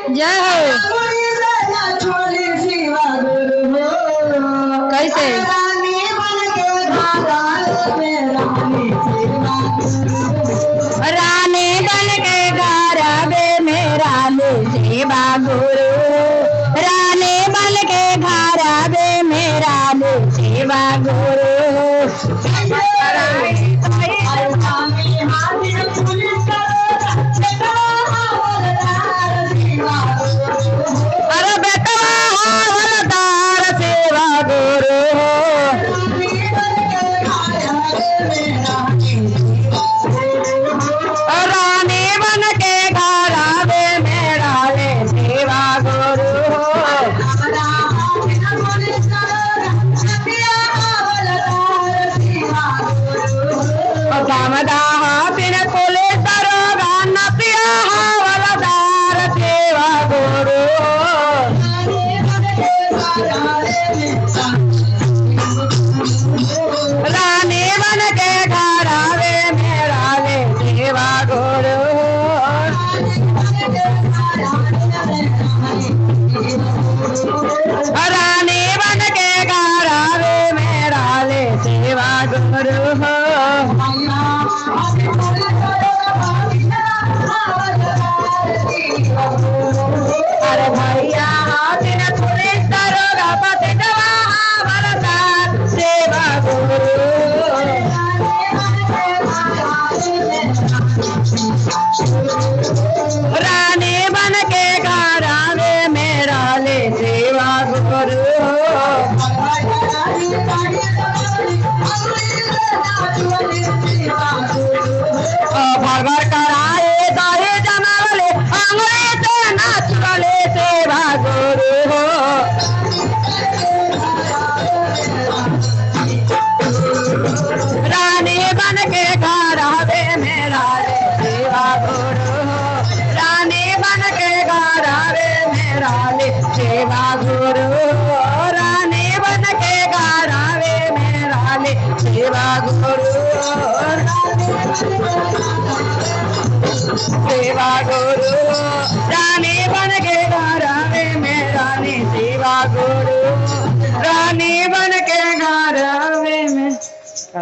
जय हो। कैसे रानी बन के घरवे मेरा ले सेवा गुरु, रानी बन के घरवे मेरा ले सेवा गुरु। अरे बेटा हवलदार सेवा गुरु, रानी बन के घरवे मेरा ले सेवा गुरु। कामदाह बिन पुलिस दरोगा नपिया हवलदार सेवा गुरु। रानी बन के घरवे मेरा ले सेवा गुरु। रानी बन के घरवे मेरा ले सेवा गुरु। अरे भैया दिन पुलिस दरोगा पति हवलदार सेवा गुरु। रानी बन के घरवे मेरा ले सेवा गुरु। भगवान कराए दहे जमावले अंगरे से नाचवले सेवा गुरु हो। रानी बन के घरवे मेरा ले सेवा गुरु हो। रानी बन के घरवे मेरा ले सेवा गुरु हो। रानी बन के घरवे मेरा ले सेवा गुरु। सेवा गुरु रानी बन के घरवे मेरा ले सेवा गुरु। रानी बन के घर